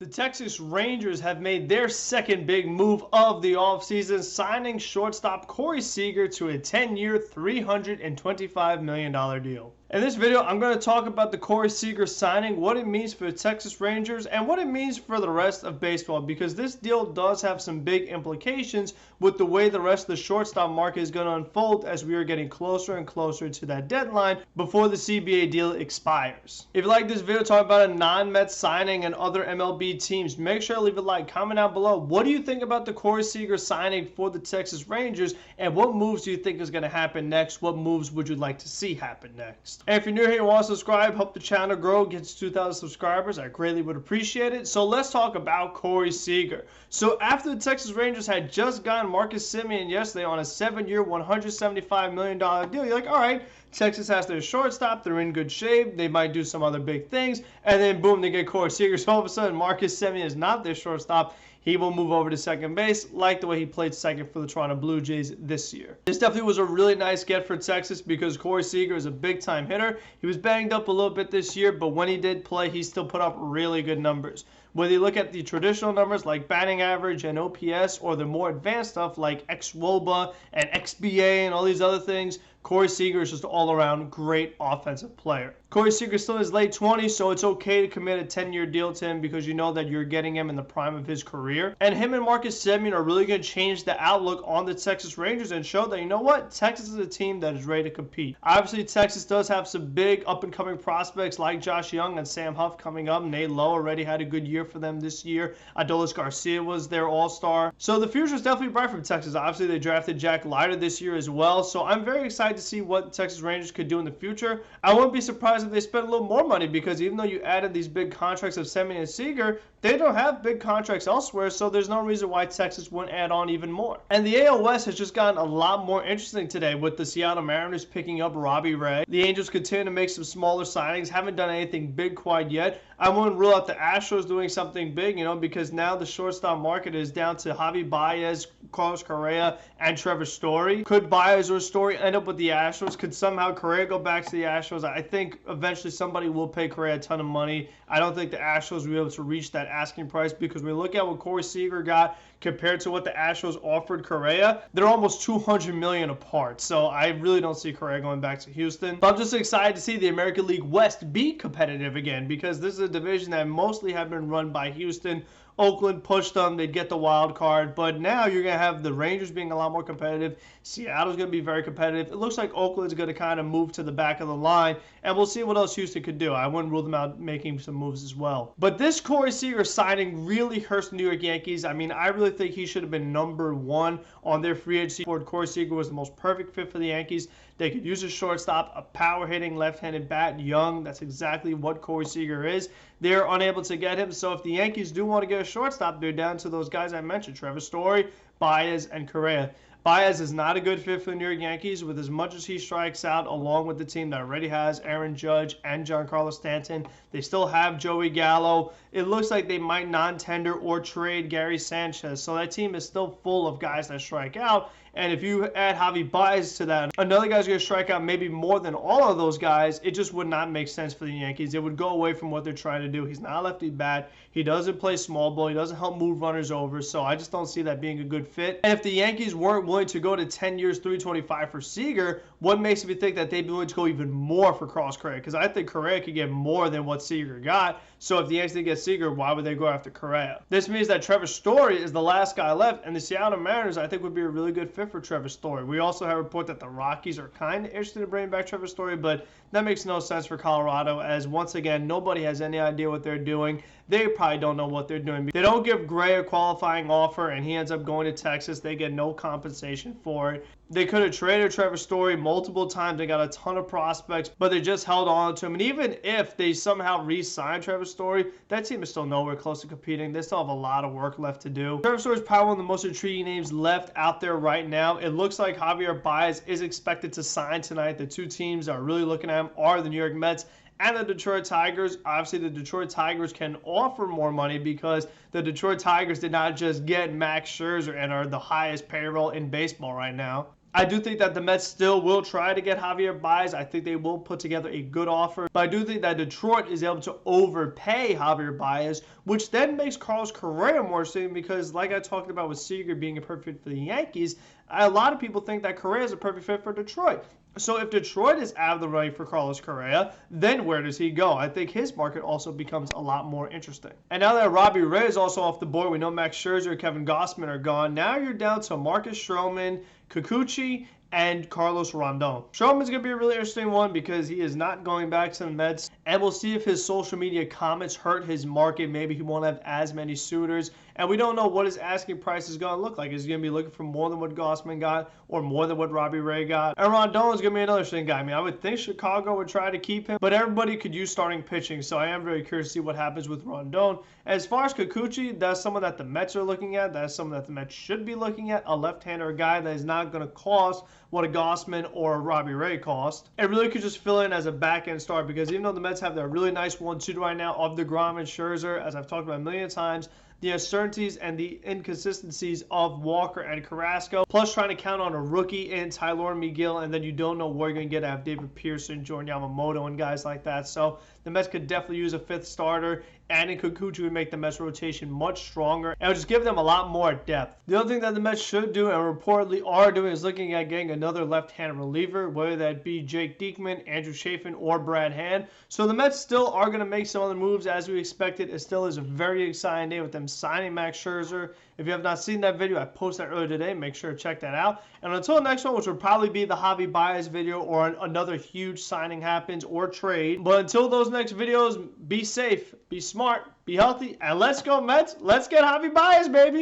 The Texas Rangers have made their second big move of the offseason, signing shortstop Corey Srager to a 10-year, $325 million deal. In this video, I'm going to talk about the Corey Srager signing, what it means for the Texas Rangers, and what it means for the rest of baseball, because this deal does have some big implications with the way the rest of the shortstop market is going to unfold as we are getting closer and closer to that deadline before the CBA deal expires. If you like this video talking about a non-Mets signing and other MLB teams, make sure to leave a like, comment down below. What do you think about the Corey Srager signing for the Texas Rangers, and what moves do you think is going to happen next? What moves would you like to see happen next? And if you're new here and want to subscribe, help the channel grow, get to 2,000 subscribers, I greatly would appreciate it. So let's talk about Corey Srager. So after the Texas Rangers had just gotten Marcus Semien yesterday on a 7-year, $175 million deal, you're like, all right, Texas has their shortstop, they're in good shape, they might do some other big things, and then boom, they get Corey Srager. So all of a sudden, Marcus Semien is not their shortstop. He will move over to second base, like the way he played second for the Toronto Blue Jays this year. This definitely was a really nice get for Texas because Corey Srager is a big-time hitter. He was banged up a little bit this year, but when he did play, he still put up really good numbers. Whether you look at the traditional numbers like batting average and OPS, or the more advanced stuff like xWOBA and XBA and all these other things, Corey Srager is just an all-around great offensive player. Corey Srager is still in his late 20s, so it's okay to commit a 10-year deal to him because you know that you're getting him in the prime of his career. And him and Marcus Semien are really going to change the outlook on the Texas Rangers and show that, you know what, Texas is a team that is ready to compete. Obviously, Texas does have some big up-and-coming prospects like Josh Young and Sam Huff coming up. Nate Lowe already had a good year for them this year. Adolis Garcia was their all-star. So the future is definitely bright for Texas. Obviously, they drafted Jack Leiter this year as well. So I'm very excited to see what the Texas Rangers could do in the future. I wouldn't be surprised if they spend a little more money because even though you added these big contracts of Semien and Seager, they don't have big contracts elsewhere, so there's no reason why Texas wouldn't add on even more. And the AL West has just gotten a lot more interesting today with the Seattle Mariners picking up Robbie Ray. The Angels continue to make some smaller signings, haven't done anything big quite yet. I wouldn't rule out the Astros doing something big, because now the shortstop market is down to Javier Baez, Carlos Correa, and Trevor Story. Could Baez or Story end up with the Astros? Could somehow Correa go back to the Astros? I think eventually somebody will pay Correa a ton of money. I don't think the Astros will be able to reach that asking price because we look at what Corey Srager got compared to what the Astros offered Correa, they're almost $200 million apart. So I really don't see Correa going back to Houston. But I'm just excited to see the American League West be competitive again because this is a division that mostly have been run by Houston. Oakland pushed them, they'd get the wild card, but now you're going to have the Rangers being a lot more competitive. Seattle's going to be very competitive. It looks like Oakland's going to kind of move to the back of the line, and we'll see what else Houston could do. I wouldn't rule them out making some moves as well. But this Corey Srager signing really hurts the New York Yankees. I mean, I really think he should have been #1 on their free agency board. Corey Srager was the most perfect fit for the Yankees. They could use a shortstop, a power-hitting left-handed bat, young. That's exactly what Corey Srager is. They're unable to get him, so if the Yankees do want to get a shortstop, they're down to those guys I mentioned, Trevor Story, Baez, and Correa. Baez is not a good fit for the New York Yankees with as much as he strikes out along with the team that already has Aaron Judge and Giancarlo Stanton. They still have Joey Gallo. It looks like they might non-tender or trade Gary Sanchez. So that team is still full of guys that strike out. And if you add Javier Baez to that, another guy's going to strike out maybe more than all of those guys. It just would not make sense for the Yankees. It would go away from what they're trying to do. He's not a lefty bat. He doesn't play small ball. He doesn't help move runners over. So I just don't see that being a good fit. And if the Yankees weren't willing to go to 10 years, $325 for Seager, what makes me think that they'd be willing to go even more for Carlos Correa? Because I think Correa could get more than what Seager got. So if the Yankees didn't get Seager, why would they go after Correa? This means that Trevor Story is the last guy left, and the Seattle Mariners, I think, would be a really good fit for Trevor Story. We also have a report that the Rockies are kind of interested in bringing back Trevor Story, but that makes no sense for Colorado, as once again, nobody has any idea what they're doing. They probably don't know what they're doing. They don't give Gray a qualifying offer, and he ends up going to Texas. They get no compensation for it. They could have traded Trevor Story multiple times. They got a ton of prospects, but they just held on to him. And even if they somehow re-sign Trevor Story, that team is still nowhere close to competing. They still have a lot of work left to do. Trevor Story is probably one of the most intriguing names left out there right now. It looks like Javier Baez is expected to sign tonight. The two teams that are really looking at him are the New York Mets and the Detroit Tigers. Obviously, the Detroit Tigers can offer more money because the Detroit Tigers did not just get Max Scherzer and are the highest payroll in baseball right now. I do think that the Mets still will try to get Javier Baez. I think they will put together a good offer. But I do think that Detroit is able to overpay Javier Baez, which then makes Carlos Correa more interesting because, like I talked about with Seager being a perfect fit for the Yankees, a lot of people think that Correa is a perfect fit for Detroit. So if Detroit is out of the running for Carlos Correa, then where does he go? I think his market also becomes a lot more interesting. And now that Robbie Ray is also off the board, we know Max Scherzer and Kevin Gausman are gone. Now you're down to Marcus Stroman, Kikuchi, and Carlos Rondon. Stroman's going to be a really interesting one because he is not going back to the Mets, and we'll see if his social media comments hurt his market. Maybe he won't have as many suitors, and we don't know what his asking price is going to look like. Is he going to be looking for more than what Gausman got or more than what Robbie Ray got? And Rondon is going to be another interesting guy. I mean, I would think Chicago would try to keep him, but everybody could use starting pitching, so I am very curious to see what happens with Rondon. As far as Kikuchi, that's someone that the Mets are looking at. That's someone that the Mets should be looking at, a left-hander guy that is not going to cost what a Gausman or a Robbie Ray cost. It really could just fill in as a back-end start because even though the Mets have that really nice 1-2 right now of DeGrom and Scherzer, as I've talked about a million times, the uncertainties and the inconsistencies of Walker and Carrasco, plus trying to count on a rookie in Tyler McGill, and then you don't know where you're going to get out of David Pearson, Jordan Yamamoto, and guys like that. So the Mets could definitely use a fifth starter, and Kikuchi would make the Mets rotation much stronger and would just give them a lot more depth. The other thing that the Mets should do, and reportedly are doing, is looking at getting another left-handed reliever, whether that be Jake Diekman, Andrew Chafin, or Brad Hand. So the Mets still are going to make some other moves as we expected. It still is a very exciting day with them signing Max Scherzer. If you have not seen that video, I posted that earlier today. Make sure to check that out. And until the next one, which will probably be the Javi Baez video or another huge signing happens or trade. But until those next videos, be safe, be smart, be healthy, and let's go Mets. Let's get Javi Baez, baby.